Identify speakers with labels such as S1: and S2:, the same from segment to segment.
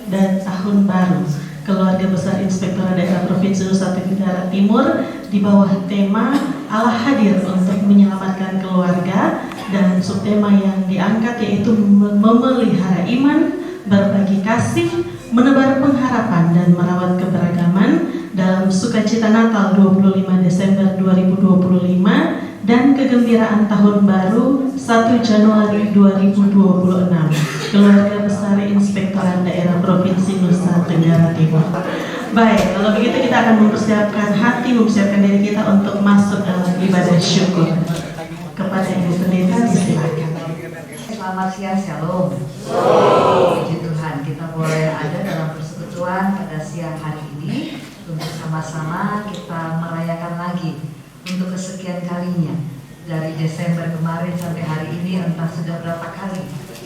S1: dan Tahun Baru. Keluarga Besar Inspektorat Daerah Provinsi Nusa Tenggara Timur di bawah tema Allah hadir untuk menyelamatkan keluarga, dan subtema yang diangkat yaitu memelihara iman, berbagi kasih, menebar pengharapan dan merawat keberagaman dalam sukacita Natal 25 Desember 2025 dan kegembiraan Tahun Baru 1 Januari 2026. Keluarga Besar Inspektorat Daerah Provinsi Nusa Tenggara Timur. Baik, kalau begitu kita akan mempersiapkan hati, mempersiapkan diri kita untuk masuk dalam ibadah syukur. Kepada Ibu Pendeta, silakan.
S2: Selamat siang, Shalom. Puji Tuhan, kita boleh ada dalam persekutuan pada siang hari ini untuk sama-sama kita merayakan lagi untuk kesekian kalinya. Dari Desember kemarin sampai hari ini entah sudah berapa kali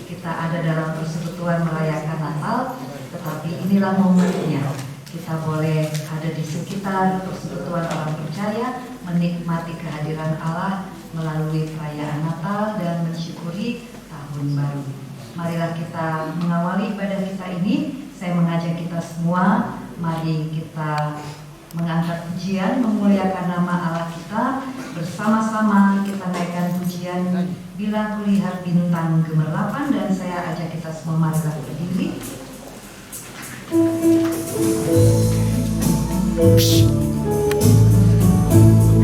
S2: kita ada dalam persekutuan merayakan Natal, tetapi inilah momennya. Kita boleh ada di sekitar persekutuan orang percaya, menikmati kehadiran Allah melalui perayaan Natal dan mensyukuri Tahun Baru. Marilah kita mengawali ibadah kita ini. Saya mengajak kita semua, mari kita mengangkat pujian, memuliakan nama Allah kita. Bersama-sama kita naikkan pujian Bila Kulihat Bintang Gemerlapan, dan saya ajak kita semua marilah berdiri.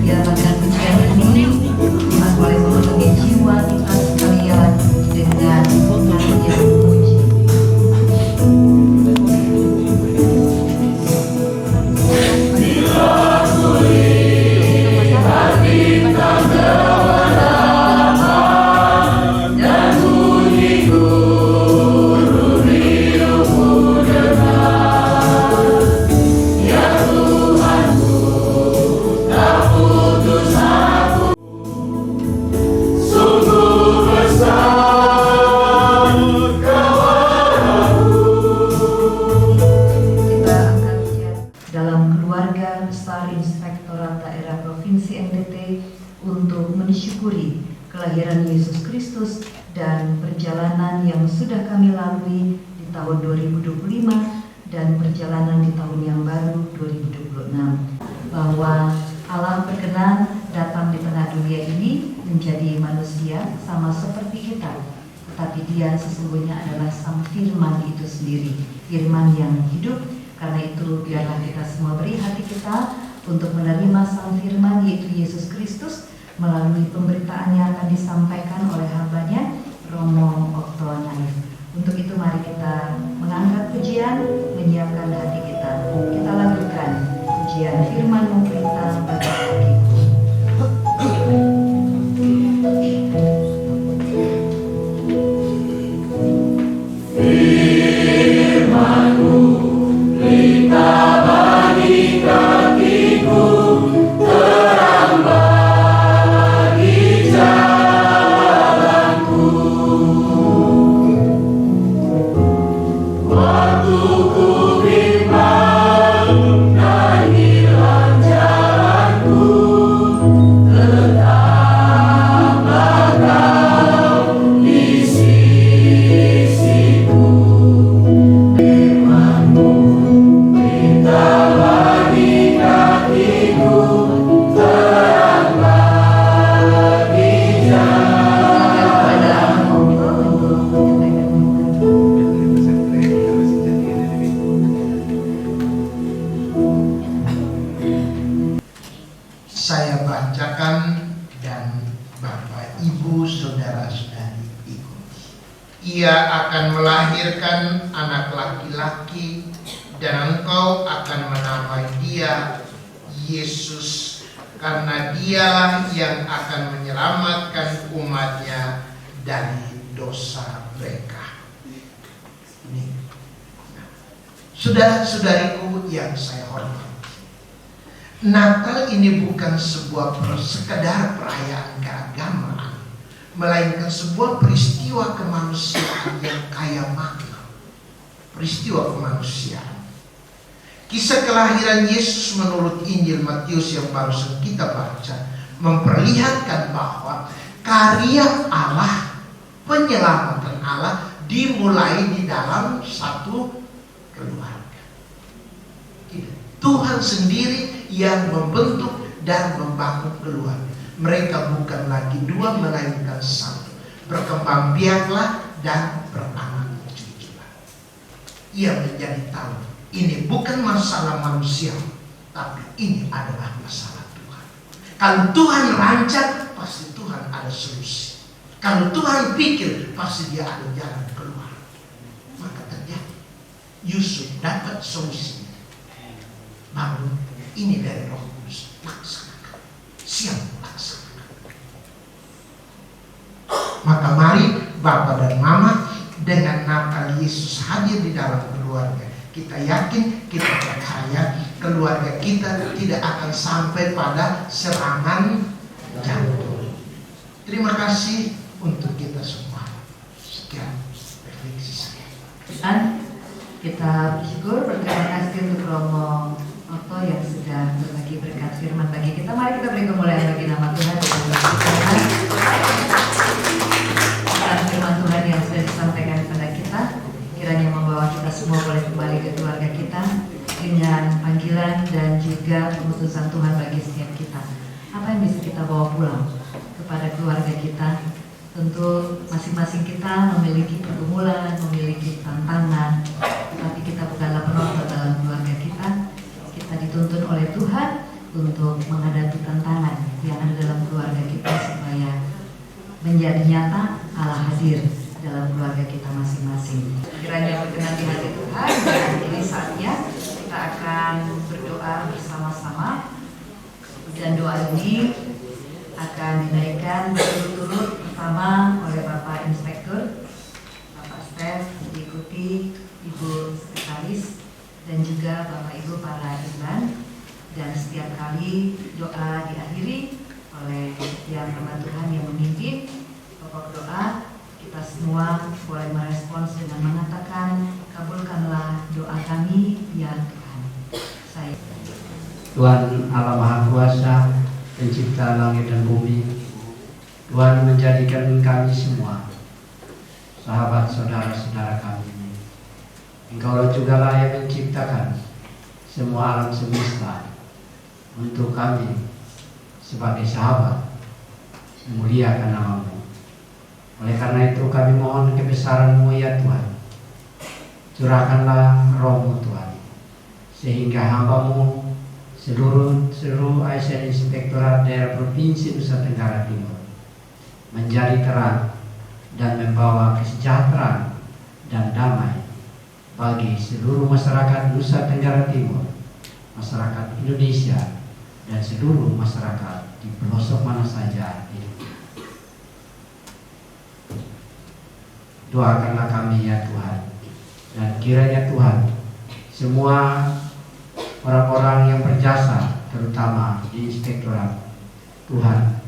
S2: Biarlah dengan pujian ini kita boleh memenuhi jiwa kita sekalian dengan nyanyian puji. Kelahiran Yesus Kristus dan perjalanan yang sudah kami lalui di tahun 2025 dan perjalanan di tahun yang baru 2026, bahwa Allah berkenan datang di tengah dunia ini menjadi manusia sama seperti kita, tetapi Dia sesungguhnya adalah Sang Firman itu sendiri, Firman yang hidup. Karena itu biarlah kita semua beri hati kita untuk menerima Sang Firman, yaitu Yesus Kristus, melalui pemberitaan yang akan disampaikan oleh hambanya Romo Okto Naif. Untuk itu mari kita mengangkat pujian, menyiapkan hati kita. Kita lakukan pujian firman-Mu perintah bagi hatiku. Firman-Mu perintah bagi kakiku, terang
S3: akan melahirkan anak laki-laki, dan engkau akan menamai dia Yesus, karena dialah yang akan menyelamatkan umatnya dari dosa mereka. Ini, saudara-saudariku yang saya hormati, Natal ini bukan sebuah sekedar perayaan keagamaan, melainkan sebuah peristiwa kemanusiaan yang kaya makna. Peristiwa kemanusiaan. Kisah kelahiran Yesus menurut Injil Matius yang barusan kita baca memperlihatkan bahwa karya Allah, penyelamatan Allah dimulai di dalam satu Tuhan sendiri yang membentuk dan membangun keluarga. Mereka bukan lagi dua melainkan satu. Berkembang biaklah dan beranak cuculah. Ia menjadi tahu ini bukan masalah manusia, tapi ini adalah masalah Tuhan. Kalau Tuhan rancang, pasti Tuhan ada solusi. Kalau Tuhan pikir, pasti dia ada jalan keluar. Maka terjadi. Yusuf dapat solusi. Bangun, ini dari Roh Kudus, laksanakan. Siap laksanakan. Maka mari Bapak dan Mama, dengan Natal Yesus hadir di dalam keluarga, kita yakin, kita percaya keluarga kita tidak akan sampai pada serangan jantung. Terima kasih untuk kita semua. Sekian refleksi saya.
S2: Dan kita bersyukur, berterima kasih untuk Romo Otto yang sudah berbagi berkat firman bagi kita. Mari kita beri kemuliaan bagi nama Tuhan. Firman Tuhan yang sudah disampaikan kepada kita, kiranya membawa kita semua boleh kembali ke keluarga kita dengan panggilan dan juga keputusan Tuhan bagi setiap kita. Apa yang bisa kita bawa pulang kepada keluarga kita? Tentu masing-masing kita memiliki pergumulan, memiliki tantangan, tapi kita bukanlah penonton dalam keluarga kita. Kita dituntun oleh Tuhan untuk menghadapi tantangan yang ada dalam keluarga kita supaya menjadi nyata Allah hadir dalam keluarga kita masing-masing. Kiranya berkenan di hati Tuhan, dan ini saatnya kita akan berdoa bersama-sama, dan doa ini akan dinaikkan berturut-turut pertama oleh Bapak Inspektur, Bapak Stef, diikuti Ibu Sekretaris, dan juga Bapak Ibu para imam. Dan setiap kali doa diakhiri oleh yang hamba Tuhan yang memimpin pokok doa, kita semua boleh merespons dengan mengatakan, kabulkanlah doa kami ya Tuhan. Saya
S4: Tuhan Allah Maha Kuasa, pencipta langit dan bumi, Tuhan menjadikan kami semua sahabat saudara-saudara kami. Engkaulah juga lah yang menciptakan semua alam semesta untuk kami sebagai sahabat memuliakan nama-Mu. Oleh karena itu kami mohon kebesaran-Mu ya Tuhan. Curahkanlah Roh-Mu Tuhan, sehingga hamba-Mu seluruh ASN Inspektorat Daerah Provinsi Nusa Tenggara Timur menjadi terang dan membawa kesejahteraan dan damai bagi seluruh masyarakat Nusa Tenggara Timur, masyarakat Indonesia, dan seluruh masyarakat di pelosok mana saja hidup. Doakanlah kami ya Tuhan, dan kiranya Tuhan semua orang-orang yang berjasa, terutama di Inspektorat, Tuhan,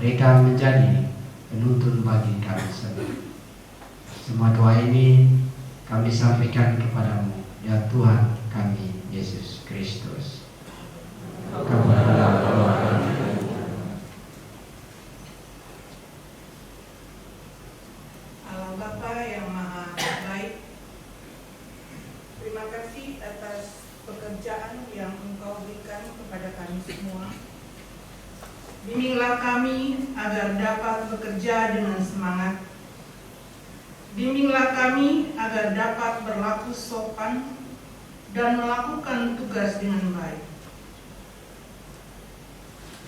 S4: mereka menjadi penuntun bagi kami semua. Semua doa ini kami sampaikan kepadamu ya Tuhan kami Yesus Kristus. Kepada
S5: Allah Bapa yang Maha Baik, terima kasih atas pekerjaan yang Engkau berikan kepada kami semua. Bimbinglah kami agar dapat bekerja dengan semangat. Bimbinglah kami agar dapat berlaku sopan dan melakukan tugas dengan baik.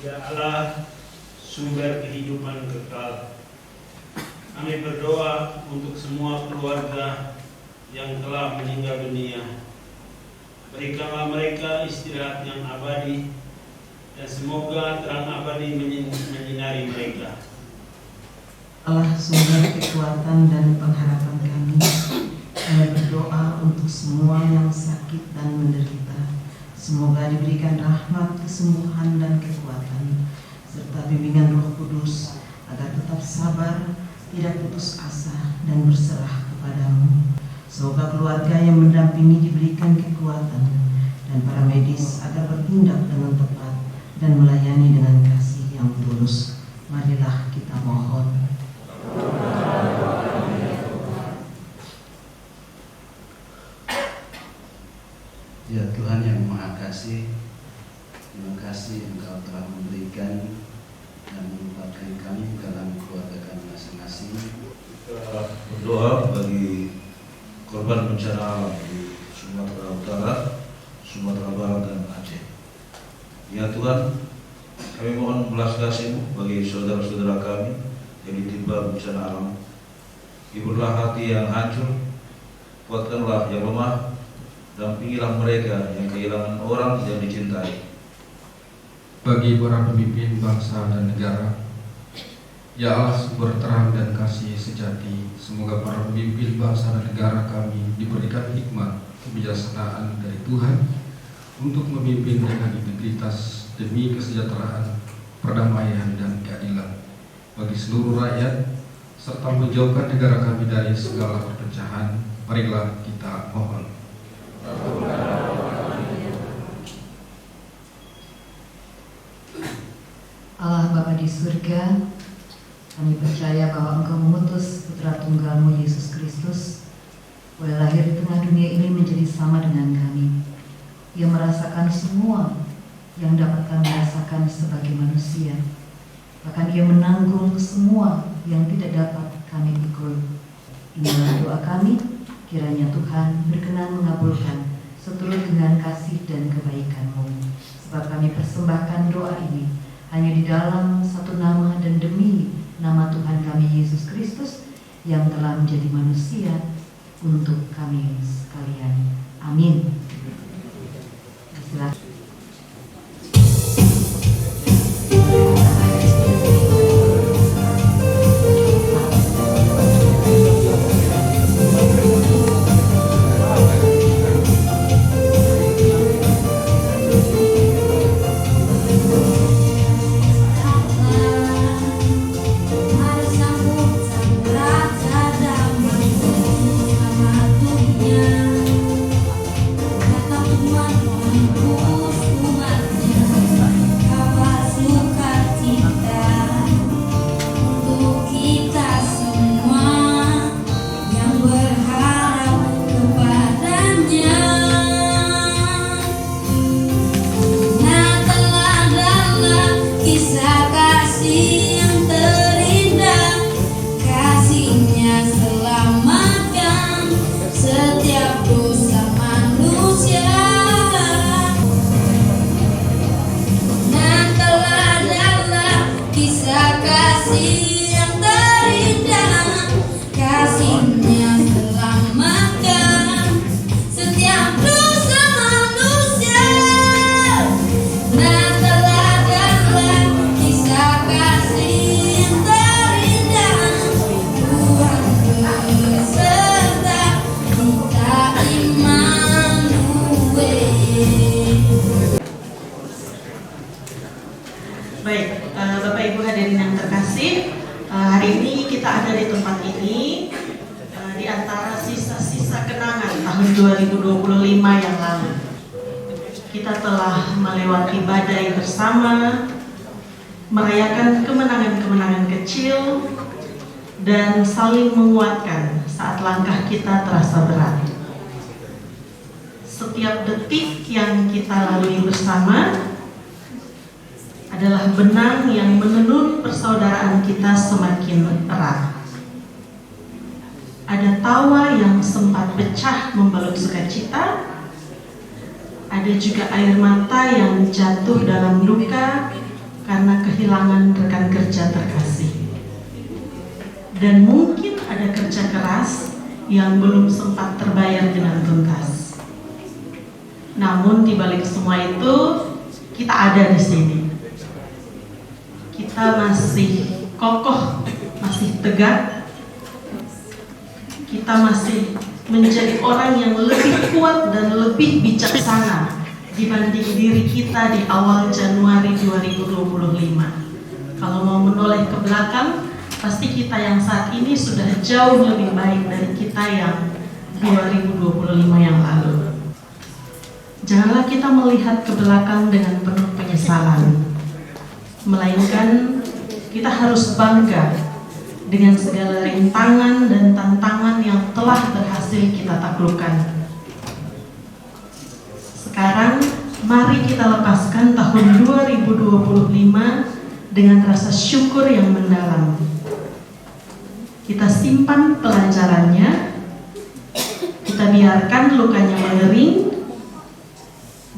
S6: Ya Allah, sumber kehidupan kekal, kami berdoa untuk semua keluarga yang telah meninggal dunia. Berikanlah mereka istirahat yang abadi, dan semoga terang abadi menyinari mereka.
S1: Allah sumber kekuatan dan pengharapan kami, kami berdoa untuk semua yang sakit dan menderita. Semoga diberikan rahmat, kesembuhan, dan kekuatan, serta bimbingan Roh Kudus agar tetap sabar, tidak putus asa, dan berserah kepadamu. Semoga keluarga yang mendampingi diberikan kekuatan, dan para medis agar bertindak dengan tepat dan melayani dengan kasih yang tulus. Marilah kita mohon.
S7: Ya Tuhan yang Maha Kasih, terima kasih Engkau telah memberikan dan menempatkan kami dalam keluarga kami masing-masing.
S8: Kita berdoa bagi korban bencana alam di Sumatera Utara, Sumatera Barat, dan Aceh. Ya Tuhan, kami mohon belas kasih-Mu bagi saudara-saudara kami yang ditimpa bencana alam. Hiburlah hati yang hancur, kuatkanlah yang lemah, dampingilah mereka yang kehilangan orang yang dicintai.
S9: Bagi para pemimpin bangsa dan negara, ya Allah sumber terang dan kasih sejati, semoga para pemimpin bangsa dan negara kami diberikan hikmat kebijaksanaan dari Tuhan untuk memimpin dengan integritas demi kesejahteraan, perdamaian, dan keadilan bagi seluruh rakyat, serta menjauhkan negara kami dari segala perpecahan. Marilah kita mohon.
S2: Allah Bapa di surga, kami percaya bahwa Engkau mengutus Putra Tunggal-Mu Yesus Kristus boleh lahir di tengah dunia ini menjadi sama dengan kami. Ia merasakan semua yang dapat kami rasakan sebagai manusia. Bahkan Ia menanggung semua yang tidak dapat kami pikul. Inilah doa kami, kiranya Tuhan berkenan mengabulkan seturut dengan kasih dan kebaikan-Mu. Sebab kami persembahkan doa ini hanya di dalam satu nama dan demi nama Tuhan kami Yesus Kristus yang telah menjadi manusia untuk kami sekalian. Amin. Silakan.
S1: Baik, Bapak Ibu hadirin yang terkasih, hari ini kita ada di tempat ini di antara sisa-sisa kenangan tahun 2025 yang lalu. Kita telah melewati badai bersama, merayakan kemenangan-kemenangan kecil, dan saling menguatkan saat langkah kita terasa berat. Setiap detik yang kita lalui bersama adalah benang yang menenun persaudaraan kita semakin erat. Ada tawa yang sempat pecah membalut sukacita, ada juga air mata yang jatuh dalam duka karena kehilangan rekan kerja terkasih. Dan mungkin ada kerja keras yang belum sempat terbayar dengan tuntas. Namun di balik semua itu, kita ada di sini. Kita masih kokoh, masih tegak. Kita masih menjadi orang yang lebih kuat dan lebih bijaksana dibanding diri kita di awal Januari 2025. Kalau mau menoleh ke belakang, pasti kita yang saat ini sudah jauh lebih baik dari kita yang 2025 yang lalu. Janganlah kita melihat ke belakang dengan penuh penyesalan, melainkan kita harus bangga dengan segala rintangan dan tantangan yang telah berhasil kita taklukkan. Mari kita lepaskan tahun 2025 dengan rasa syukur yang mendalam. Kita simpan pelajarannya, kita biarkan lukanya mengering,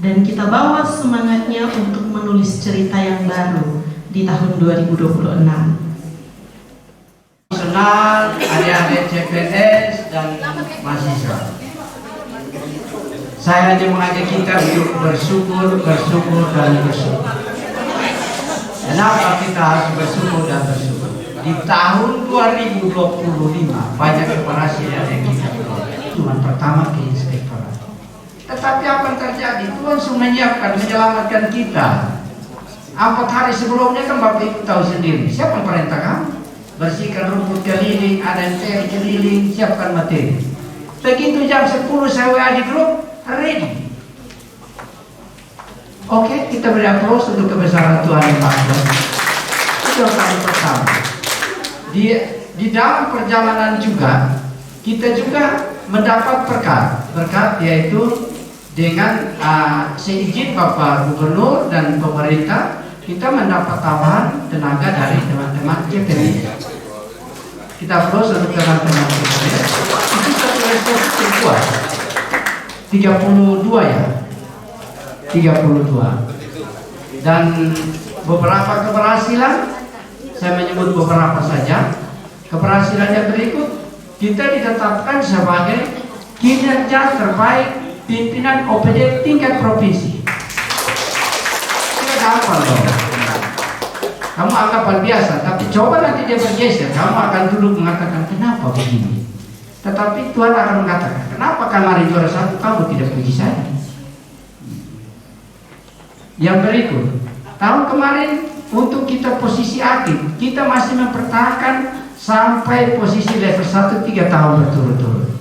S1: dan kita bawa semangatnya untuk menulis cerita yang baru di tahun 2026.
S4: Nasional, adik-adik CPNS dan mahasiswa. Saya hanya mengajak kita untuk bersyukur, dan bersyukur. Kenapa kita harus bersyukur dan bersyukur? Di tahun 2025 banyak keberhasilan yang kita peroleh. Cuma pertama ke inspektorat. Tetapi apa yang terjadi? Tuhan sudah menyiapkan, menyelamatkan kita. 4 hari sebelumnya kan Bapak Ibu tahu sendiri. Siapa yang perintah kamu? Bersihkan rumput keliling, ada yang keliling, siapkan materi. Begitu jam 10 saya WA di grup, ready. Oke, kita beri aplaus untuk kebesaran Tuhan yang Maha Kuasa. Itu yang kali pertama. Di dalam perjalanan juga kita juga mendapat berkat yaitu dengan seizin Bapak Gubernur dan pemerintah, kita mendapat tambahan tenaga dari teman-teman CPNS. Kita aplaus untuk teman-teman CPNS. Itu satu respons kuat. 32 ya. 32. Dan beberapa keberhasilan, saya menyebut beberapa saja. Keberhasilan yang berikut, kita ditetapkan sebagai kinerja terbaik pimpinan OPD tingkat provinsi. Tidak gampang loh. Kamu anggapan biasa, tapi coba nanti dia bergeser, kamu akan duduk mengatakan kenapa begini. Tetapi Tuhan akan mengatakan, kenapa kemarin juara 1 kamu tidak puji saya? Yang berikut, tahun kemarin untuk kita posisi aktif, kita masih mempertahankan sampai posisi level 1 3 tahun berturut-turut.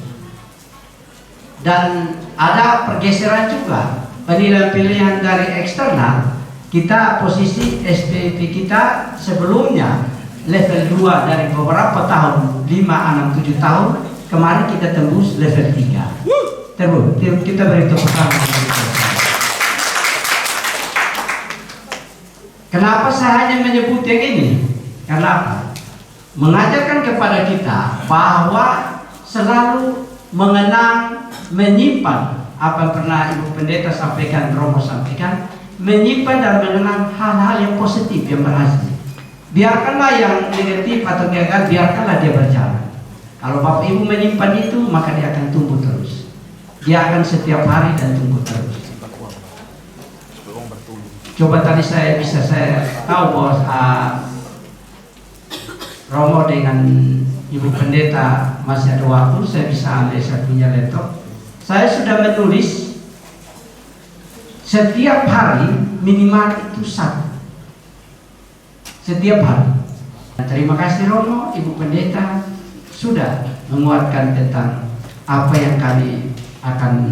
S4: Dan ada pergeseran juga, penilaian pilihan dari eksternal. Kita posisi SPP kita sebelumnya level 2 dari beberapa tahun, 5, 6, 7 tahun. Kemarin kita tembus level 3. Terus kita beri tepuk tangan. Kenapa saya hanya menyebut yang ini? Karena apa? Mengajarkan kepada kita bahwa selalu mengenang, menyimpan apa yang pernah Ibu Pendeta sampaikan, Romo sampaikan, menyimpan dan mengenang hal-hal yang positif yang berhasil. Biarkanlah yang negatif atau gagal, biarkanlah dia berjalan. Kalau Bapak Ibu menyimpan itu, maka dia akan tumbuh terus. Dia akan setiap hari dan tumbuh terus. Coba tadi saya tahu bahwa Romo dengan Ibu Pendeta masih ada waktu, saya bisa ambil, saya punya laptop. Saya sudah menulis setiap hari minimal itu 1. Setiap hari. Terima kasih Romo, Ibu Pendeta sudah menguatkan tentang apa yang kami akan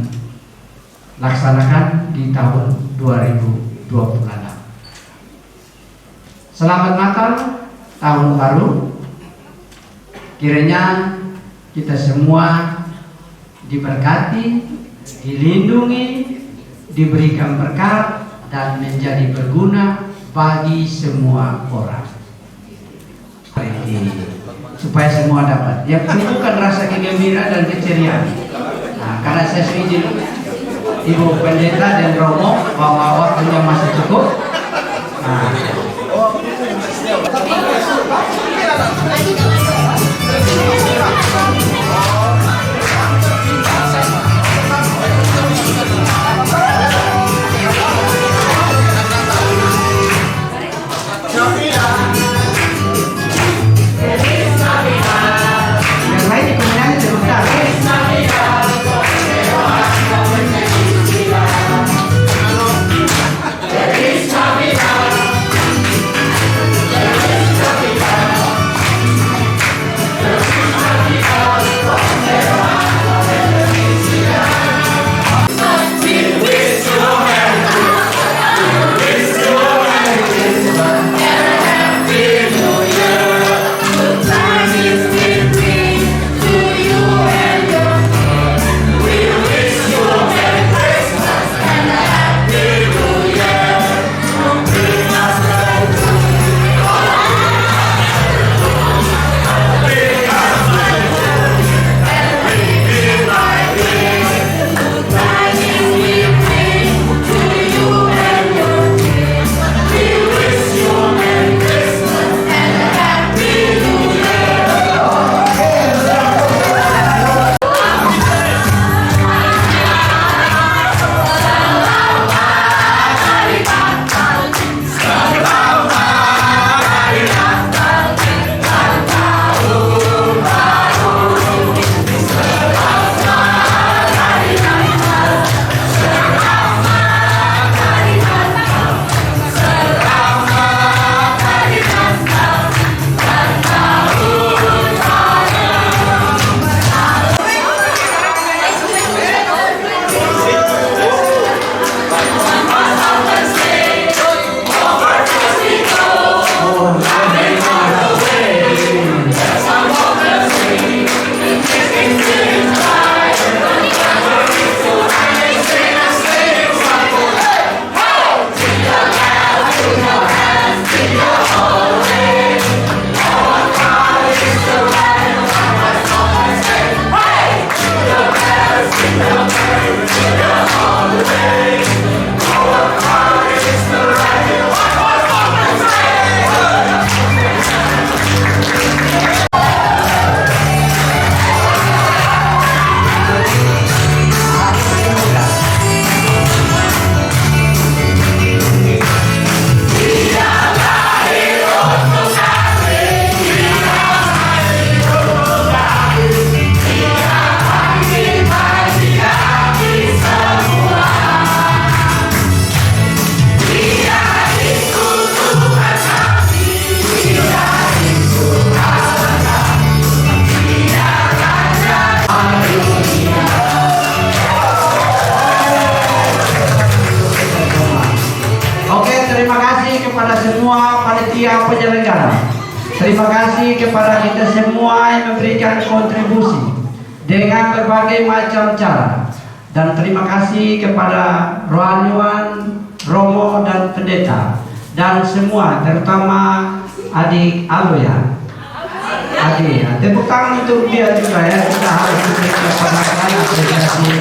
S4: laksanakan di tahun 2026. Selamat Natal, tahun baru. Kiranya kita semua diberkati, dilindungi, diberikan berkat dan menjadi berguna bagi semua orang. Supaya semua dapat. Yang tumbuhkan rasa kegembiraan dan keceriaan. Nah, karena saya izin Ibu Pendeta dan Romo bahwa waktunya masih cukup. Yang lain dikomenasi sebentar. Feliz Navidad. para penyelenggara. Terima kasih kepada kita semua yang memberikan kontribusi dengan berbagai macam cara. Dan terima kasih kepada rohaniwan, romo dan pendeta dan semua, terutama adik Aloya. Adik, tepuk tangan untuk dia juga ya. Kita harus memberikan apresiasi.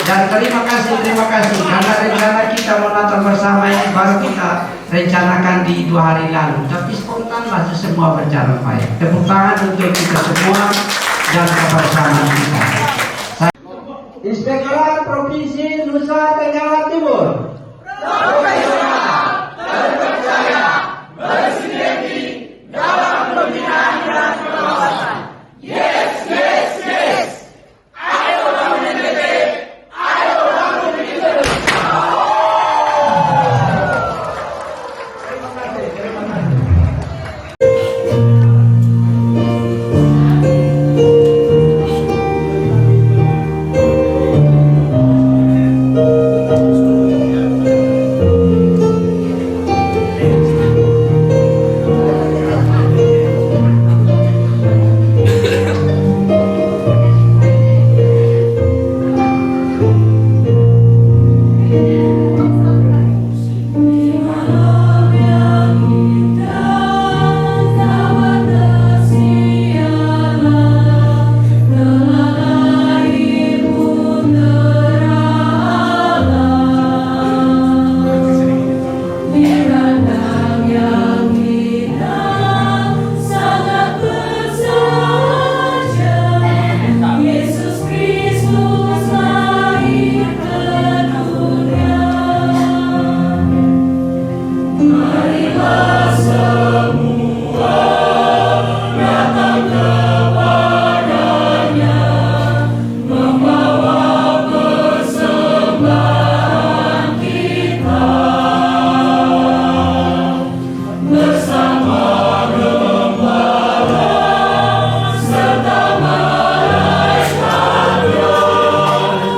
S4: Dan terima kasih karena rencana kita menonton bersama ini baru kita rencanakan di 2 hari lalu, tapi spontan lah semua berjalan baik. Tepuk tangan untuk kita semua dan kebersamaan kita. Inspektorat Provinsi Nusa Tenggara Timur. Profesional, terpercaya, bersinergi dalam pembinaan dan pengawasan. Yes, yes, yes. Ayo bangun NTT, ayo bangun NTT. Terima kasih.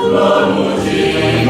S10: Memuji